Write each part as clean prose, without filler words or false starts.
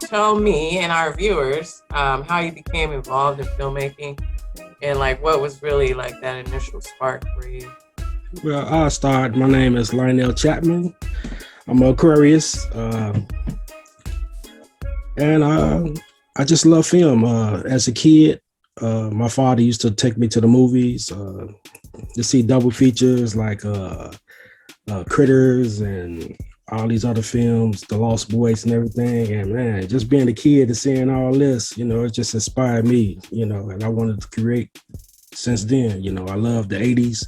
Tell me and our viewers how you became involved in filmmaking and like what was really like that initial spark for you. Well, I'll start. My name is Lionel Chapman. I'm an Aquarius, and I just love film. As a kid, my father used to take me to the movies to see double features like Critters and all these other films, The Lost Boys and everything. And man, just being a kid and seeing all this, it just inspired me, and I wanted to create since then. I love the 80s.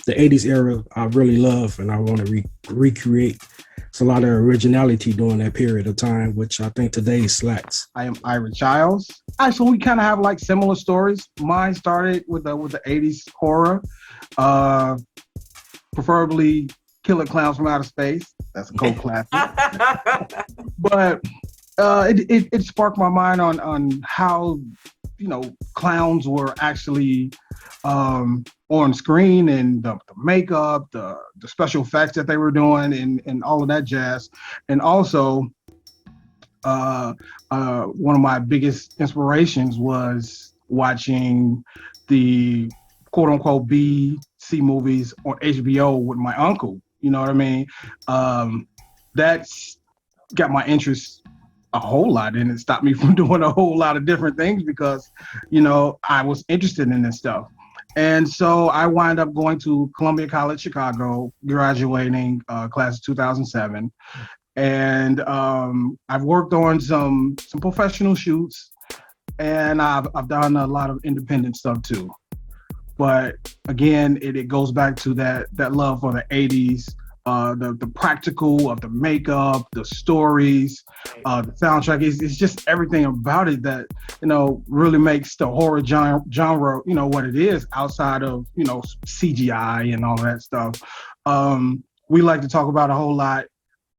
The 80s era I really love, and I want to recreate. It's a lot of originality during that period of time, which I think today slacks. I am Ira Childs. Actually, we kind of have like similar stories. Mine started with the 80s horror, preferably Killer Clowns from Outer Space. That's a cult classic. But it sparked my mind on how clowns were actually on screen, and the makeup, the special effects that they were doing, and all of that jazz. And also, one of my biggest inspirations was watching the quote unquote B, C movies on HBO with my uncle. You know what I mean? That's got my interest a whole lot, and it stopped me from doing a whole lot of different things because, I was interested in this stuff. And so I wind up going to Columbia College, Chicago, graduating class of 2007. And I've worked on some professional shoots, and I've done a lot of independent stuff too. But again, it goes back to that love for the 80s, the practical of the makeup, the stories, the soundtrack. It's just everything about it that, really makes the horror genre, what it is outside of, CGI and all that stuff. We like to talk about a whole lot.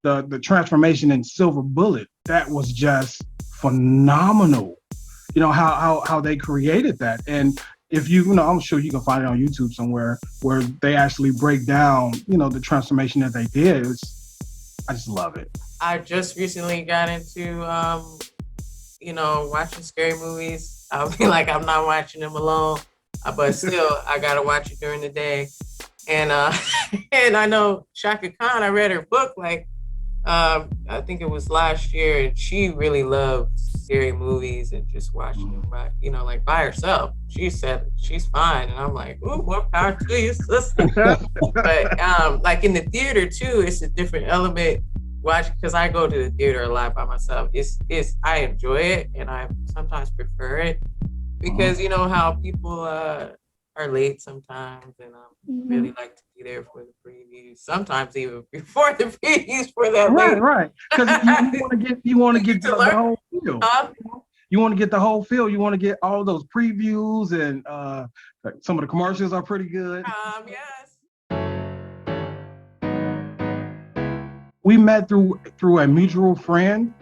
The transformation in Silver Bullet, that was just phenomenal. How they created that. And if I'm sure you can find it on YouTube somewhere where they actually break down, the transformation that they did. I just love it. I just recently got into, watching scary movies. I'll be like, I'm not watching them alone, but still, I gotta watch it during the day. And and I know Shaka Khan. I read her book I think it was last year, and she really loved scary movies and just watching them by herself. She said she's fine, and I'm like, ooh, more power to you, sister. But in the theater too, it's a different element. Because I go to the theater a lot by myself. I enjoy it, and I sometimes prefer it because how people are late sometimes, and really like to be there for the previews. Sometimes even before the previews for that. Right. Because you want to get the whole feel. You want to get the whole feel. You want to get all those previews, and some of the commercials are pretty good. Yes. We met through a mutual friend,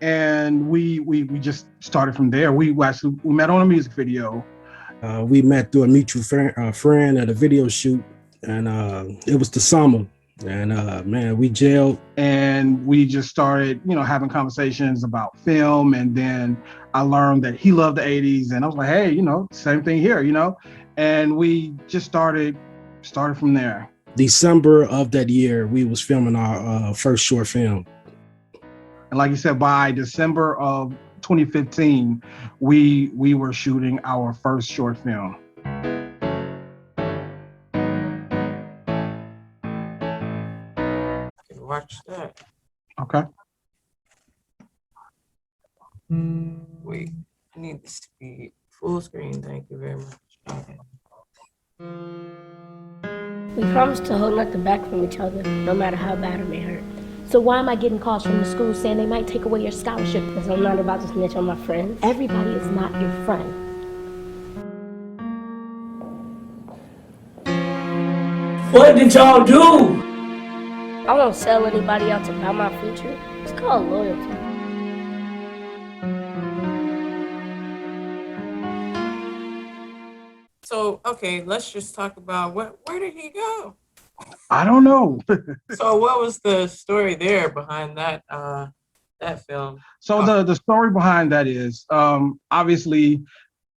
and we just started from there. We met on a music video. We met through a mutual friend at a video shoot, and it was the summer. And man, we gelled, and we just started, having conversations about film. And then I learned that he loved the 80s, and I was like, hey, same thing here, and we just started from there. December of that year, we was filming our first short film. And like you said, by December of 2015, we were shooting our first short film. Watch that. Okay. Wait, I need the speed. Full screen, thank you very much. Okay. We promised to hold nothing back from each other, no matter how bad it may hurt. So why am I getting calls from the school saying they might take away your scholarship? Because I'm not about to snitch on my friends. Everybody is not your friend. What did y'all do? I won't sell anybody out to buy my future. It's called loyalty. So, okay, let's just talk about where did he go? I don't know. So what was the story there behind that film? So the story behind that is obviously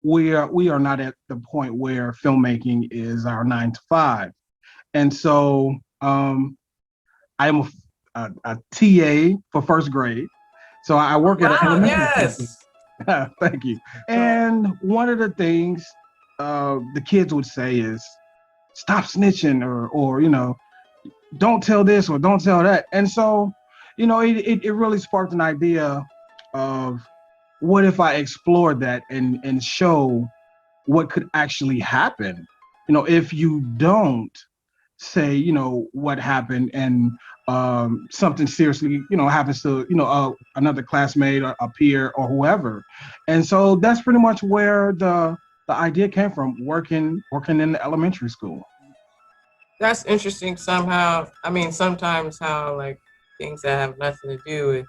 we are not at the point where filmmaking is our 9 to 5, and so I am a TA for first grade. So I work at an elementary school. Yes. Thank you. And one of the things the kids would say is, "Stop snitching," or don't tell this or don't tell that. And so, it really sparked an idea of what if I explored that and show what could actually happen, if you don't say, what happened and something seriously, happens to, another classmate or a peer or whoever. And so that's pretty much where the idea came from, working in the elementary school. That's interesting somehow. I mean, sometimes how like things that have nothing to do with,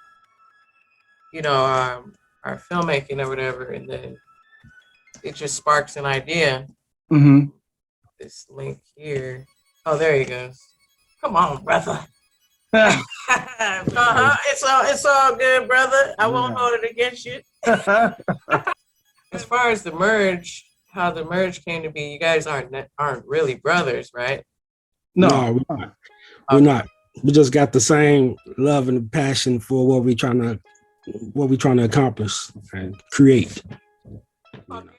our filmmaking or whatever, and then it just sparks an idea. Mm-hmm. This link here. Oh, there he goes. Come on, brother. It's all good, brother. I won't hold it against you. As far as the merge, how the merge came to be, you guys aren't really brothers, right? No, we're not. We're not. We just got the same love and passion for what we're trying to accomplish and create. Okay.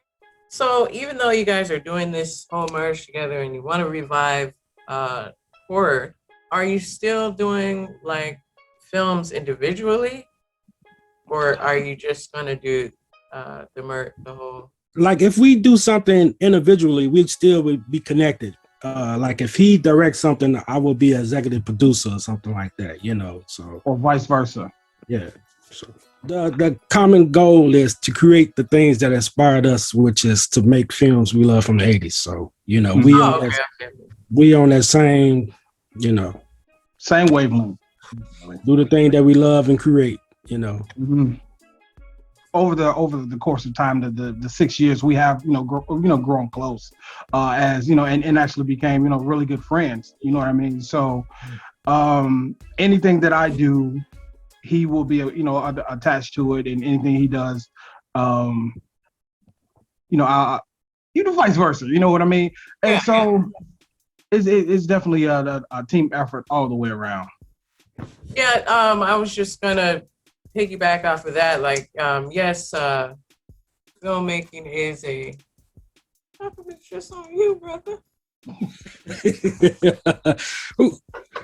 So even though you guys are doing this whole merge together and you want to revive horror, are you still doing like films individually, or are you just gonna do the whole? Like if we do something individually, we'd still would be connected. Like if he directs something, I will be an executive producer or something like that, So or vice versa. Yeah. So the common goal is to create the things that inspired us, which is to make films we love from the 80s. So, we on that same, same wavelength. Do the thing that we love and create, Mm-hmm. Over the course of time, the 6 years we have, grown close, as and actually became, really good friends. You know what I mean? So, anything that I do, he will be, attached to it, and anything he does, I vice versa. You know what I mean? And so, it's definitely a team effort all the way around. Yeah, I was just gonna piggyback off of that. Like, yes, filmmaking is it's just on you, brother.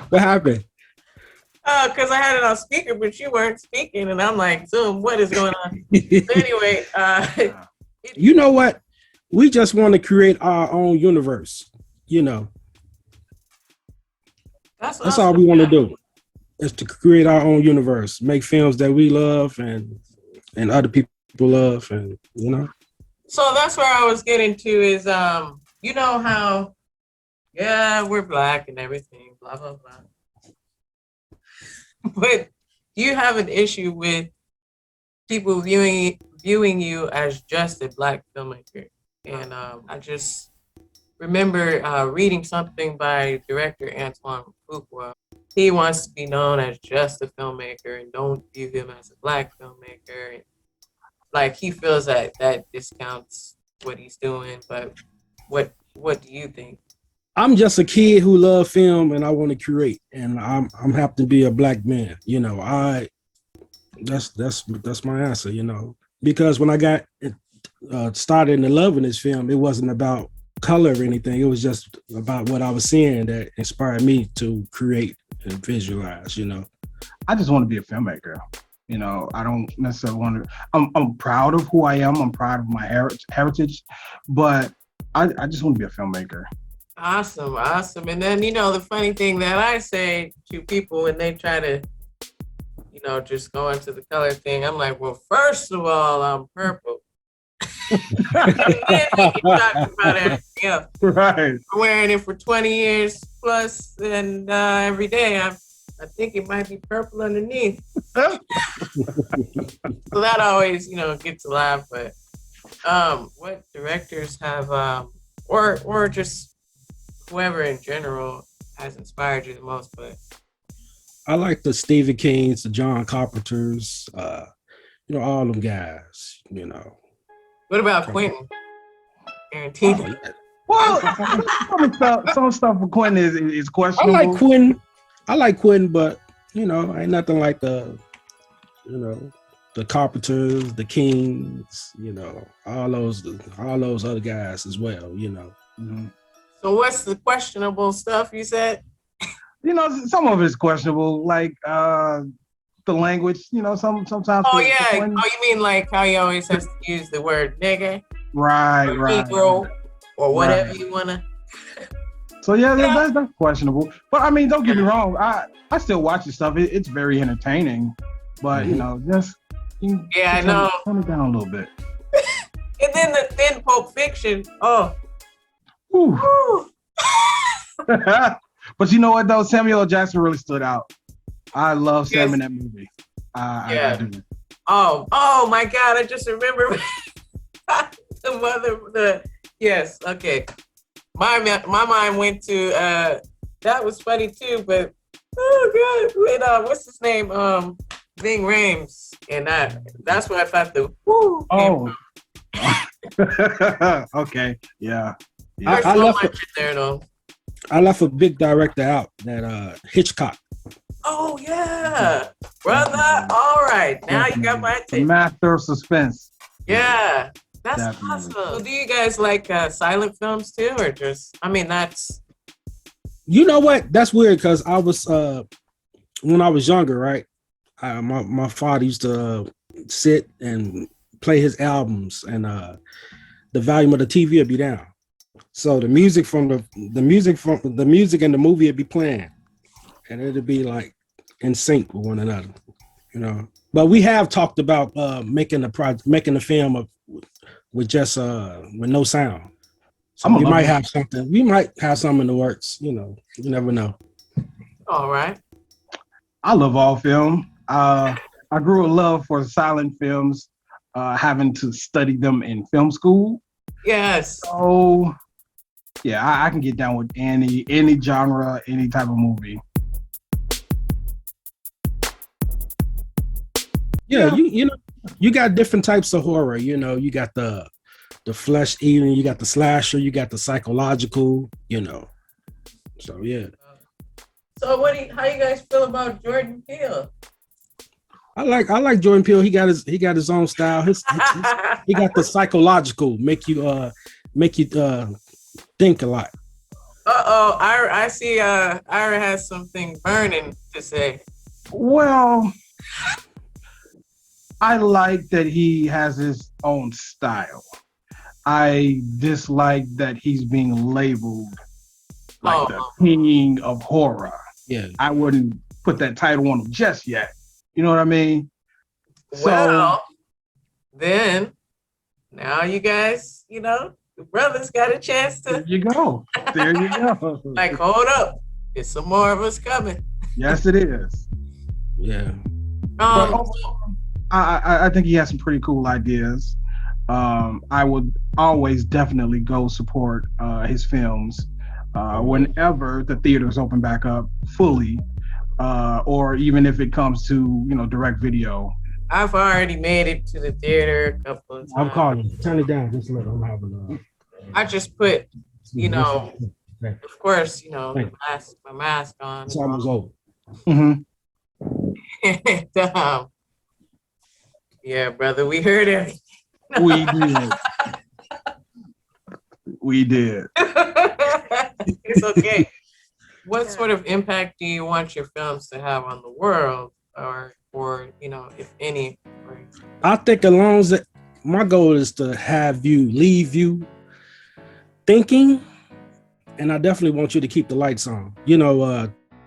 What happened? Because I had it on speaker, but you weren't speaking, and I'm like, Zoom, what is going on? So anyway, you know what? We just want to create our own universe. That's awesome. all we want to do. Is to create our own universe, make films that we love and other people love, and So that's where I was getting to is how we're Black and everything, blah blah blah. But do you have an issue with people viewing you as just a Black filmmaker? And I just remember reading something by director Antoine Fuqua. He wants to be known as just a filmmaker and don't view him as a Black filmmaker. And, like, he feels that discounts what he's doing. But what do you think? I'm just a kid who loves film and I want to create, and I'm happy to be a Black man. That's my answer. Because when I got started in loving this film, it wasn't about color or anything. It was just about what I was seeing that inspired me to create and visualize. I just want to be a filmmaker. I don't necessarily want to. I'm proud of who I am. I'm proud of my heritage, but I just want to be a filmmaker. Awesome. And then the funny thing that I say to people when they try to, just go into the color thing, I'm like, well, first of all, I'm purple. And then we can talk about everything else. Right. I'm wearing it for 20 years plus, and every day I think it might be purple underneath. So that always, gets a laugh. But what directors have, or just whoever in general, has inspired you the most? But I like the Stephen Kings, the John Carpenters, all them guys, what about Quentin Tarantino? Oh, yeah. Well, some stuff for Quentin is I questionable. like Quentin, but ain't nothing like the Carpenters, the Kings, all those other guys as well, Mm-hmm. So what's the questionable stuff you said? Some of it's questionable, like the language. Sometimes. Oh for yeah. Quentin. Oh, you mean like how he always has to use the word nigga, Right. Negro, or whatever Right. you wanna. So yeah, that's questionable. But I mean, don't get me wrong. I still watch the stuff. It's very entertaining. But just Yeah, I know. Turn it down a little bit. And then Pulp Fiction. Oh. Whew. Whew. But you know what though? Samuel L. Jackson really stood out. I love Sam in that movie. Yeah. I do. Oh my God! I just remember yes. Okay. My mind went to that was funny too, but oh God, wait, what's his name? Ving Rhames, and that's what I thought the woo. Oh. Okay. Yeah. There's I so left much in there though. I left a big director out, that Hitchcock. Oh yeah, brother. All right, now you got my The attention. master of suspense. Yeah, that's Definitely. awesome. So do you guys like silent films too, or just? I mean, that's. You know what? That's weird because I was when I was younger, right? My father used to sit and play his albums, and the volume of the TV would be down. So the music the music and the movie would be playing, and it'd be like in sync with one another, But we have talked about making the film with just with no sound. So we might have something. We might have something in the works. You never know. All right. I love all film. I grew a love for silent films, having to study them in film school. Yes. So, yeah, I can get down with any genre, any type of movie. Yeah, you got different types of horror. You got the flesh eating, you got the slasher, you got the psychological. So yeah. So how you guys feel about Jordan Peele? I like Jordan Peele. He got his own style. He got the psychological, make you think a lot. I see Ira has something burning to say. Well, I like that he has his own style. I dislike that he's being labeled like the king of horror. Yeah. I wouldn't put that title on him just yet. You know what I mean? Well, then now you guys, the brothers got a chance to. There you go. Like, hold up, there's some more of us coming. Yes, it is. Yeah. I think he has some pretty cool ideas. I would always definitely go support his films whenever the theaters open back up fully, or even if it comes to direct video. I've already made it to the theater a couple of times. I'm calling. Turn it down just a little. I'm having I just put, of course, my mask on. It's almost over. Mm-hmm. And, yeah, brother, we heard it. We did. We did. It's okay. What sort of impact do you want your films to have on the world, or if any? I think as long as my goal is to leave you thinking, and I definitely want you to keep the lights on.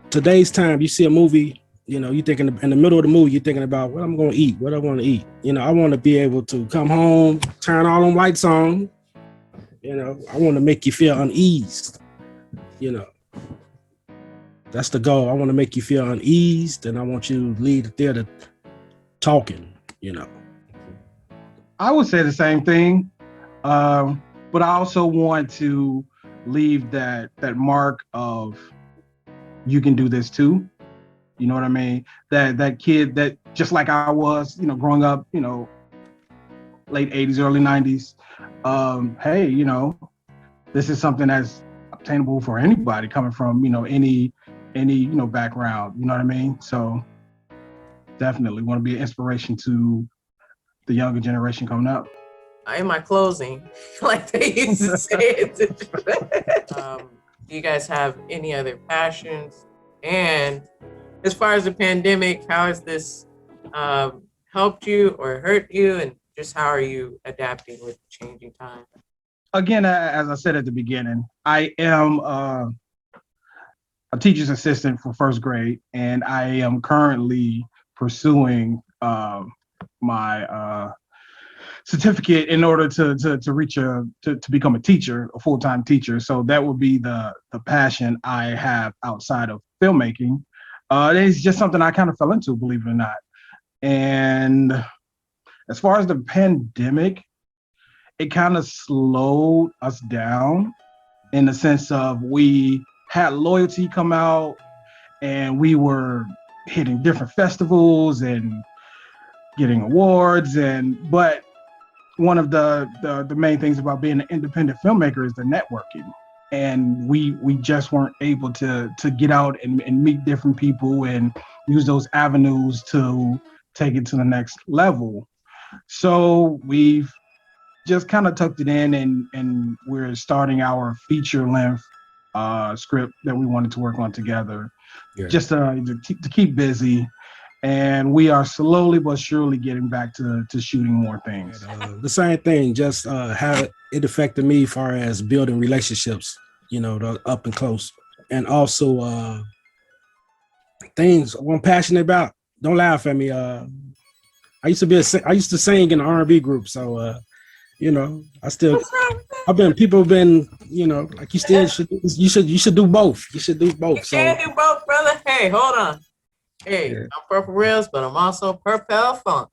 Today's time, you see a movie, you thinking in the middle of the movie, you're thinking about what I'm going to eat, what I want to eat. I want to be able to come home, turn all them lights on. I want to make you feel uneased. That's the goal. I want to make you feel uneased, and I want you to leave the theater talking. I would say the same thing, but I also want to leave that mark of you can do this too. You know what I mean? That kid that just like I was, growing up, late 80s, early 90s. Hey, this is something that's obtainable for anybody coming from, any background. You know what I mean? So definitely want to be an inspiration to the younger generation coming up. In my closing, like they used to say it. Do you guys have any other passions? And as far as the pandemic, how has this helped you or hurt you? And just how are you adapting with changing times? Again, as I said at the beginning, I am a teacher's assistant for first grade, and I am currently pursuing my certificate in order to reach to become a teacher, a full-time teacher. So that would be the passion I have outside of filmmaking. It's just something I kind of fell into, believe it or not. And as far as the pandemic, it kind of slowed us down in the sense of we had Loyalty come out and we were hitting different festivals and getting awards. But one of the main things about being an independent filmmaker is the networking. And we just weren't able to get out and meet different people and use those avenues to take it to the next level. So we've just kind of tucked it in, and we're starting our feature-length script that we wanted to work on together, just to keep busy. And we are slowly but surely getting back to shooting more things. The same thing, just how it affected me as far as building relationships, the up and close. And also things I'm passionate about. Don't laugh at me. I used to sing in an R&B group, so people have been, like you still should do both. You should do both. You can't do both, brother. Hey, hold on. Hey, I'm Purple Reels, but I'm also Purple Funk.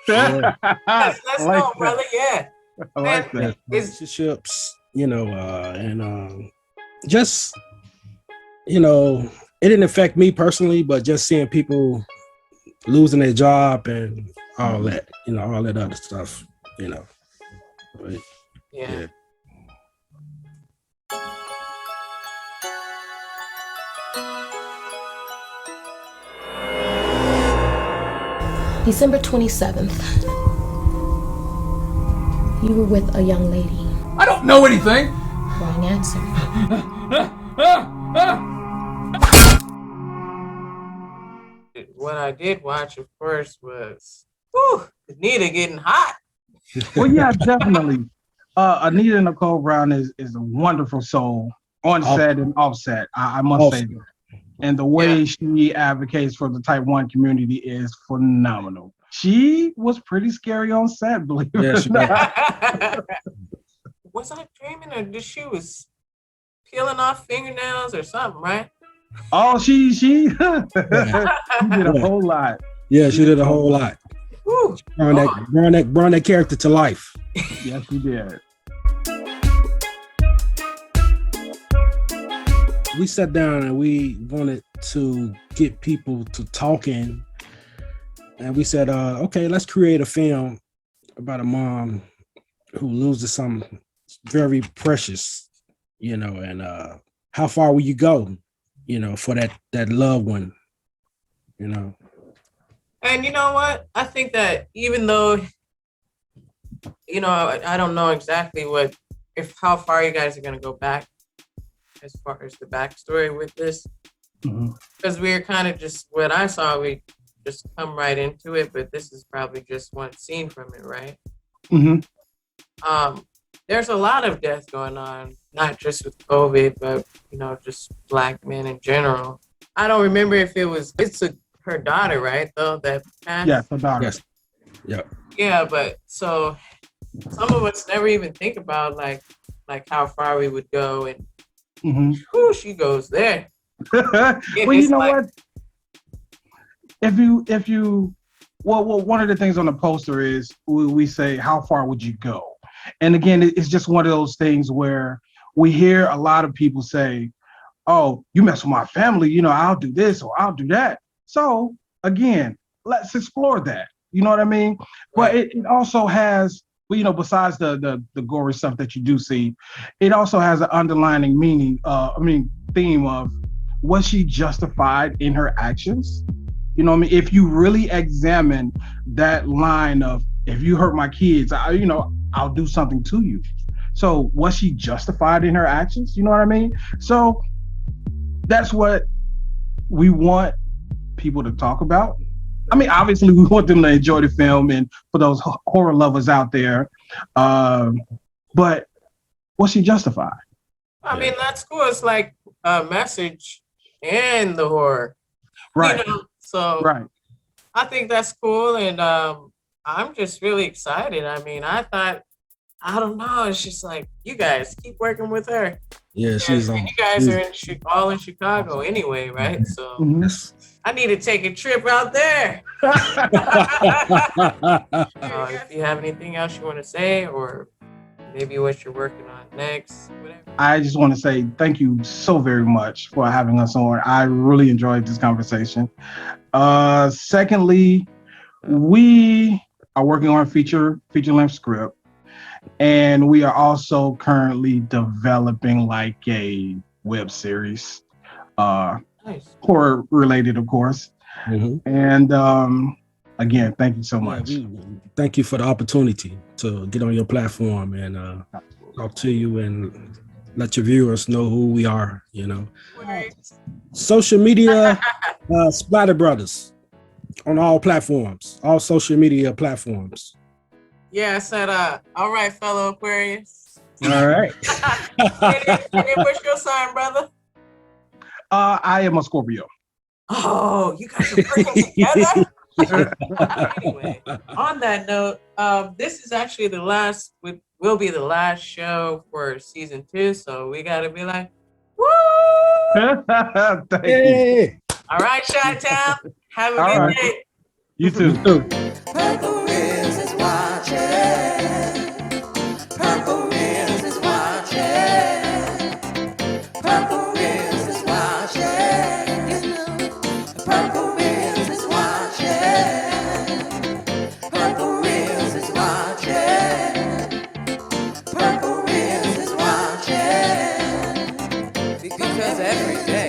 Yeah. Let's go, brother. Yeah. I like that. Relationships, and just, it didn't affect me personally, but just seeing people losing their job and all that, all that other stuff, But, yeah. December 27th. You were with a young lady. I don't know anything. Wrong answer. What I did watch, of course, was Anita getting hot. Well, yeah, definitely. Anita Nicole Brown is a wonderful soul on set and off set. I must say that. And the way she advocates for the type 1 community is phenomenal. She was pretty scary on set, believe it or not. Was I dreaming, or she was peeling off fingernails or something, right? Oh, she did a whole lot. Yeah, she did a whole lot. Brought that character to life. Yes, she did. We sat down and we wanted to get people to talking, and we said, okay, let's create a film about a mom who loses something very precious, and how far will you go, for that loved one, And you know what? I think that even though, I don't know exactly how far you guys are going to go back as far as the backstory with this, because we're kind of just, what I saw, we just come right into it, but this is probably just one scene from it, right? There's a lot of death going on, not just with COVID, but, just Black men in general. I don't remember if it's her daughter, right, though, that passed? Yes, her daughter. Yes. Yeah. Yeah, but so some of us never even think about like how far we would go, and she goes there. Well, you know what? If you one of the things on the poster is we say, how far would you go? And again, it's just one of those things where we hear a lot of people say, oh, you mess with my family, you know, I'll do this or I'll do that. So again, let's explore that. You know what I mean? But Right. it also has, well, you know, besides the gory stuff that you do see, it also has an underlining meaning. Theme of, was she justified in her actions? You know what I mean? If you really examine that line of, if you hurt my kids, I'll do something to you. So was she justified in her actions? You know what I mean? So that's what we want people to talk about. I mean, obviously, we want them to enjoy the film, and for those horror lovers out there, but was she justified? I mean, that's cool. It's like a message in the horror, Right, you know. So right. I think that's cool, and I'm just really excited. I mean, I don't know. It's just like you guys keep working with her. Yeah, she's And you guys are all in Chicago anyway, right? So Mhm. I need to take a trip out there. If you have anything else you want to say, or maybe what you're working on next, whatever. I just want to say thank you so very much for having us on. I really enjoyed this conversation. Secondly, we are working on a feature-length script, and we are also currently developing like a web series, Nice. horror related, of course. Mhm. And again, thank you so much. Thank you for the opportunity to get on your platform and talk to you and let your viewers know who we are. You know, social media, Splatter Brothers on all platforms, all social media platforms. Yeah, I said, all right, fellow Aquarius. All right. And then what's your sign, brother? I am a Scorpio. Oh, you guys are working together? Anyway, on that note, this is actually will be the last show for season 2, so we gotta be like, woo! Thank you. Hey. All right, Chi-Town, have a All good right. day. You too. Purple Rims is watching. Purple Rims is watching. Purple Rims is watching. You know, Purple Rims is watching. Purple Rims is watching. Purple Rims is watching. Because every day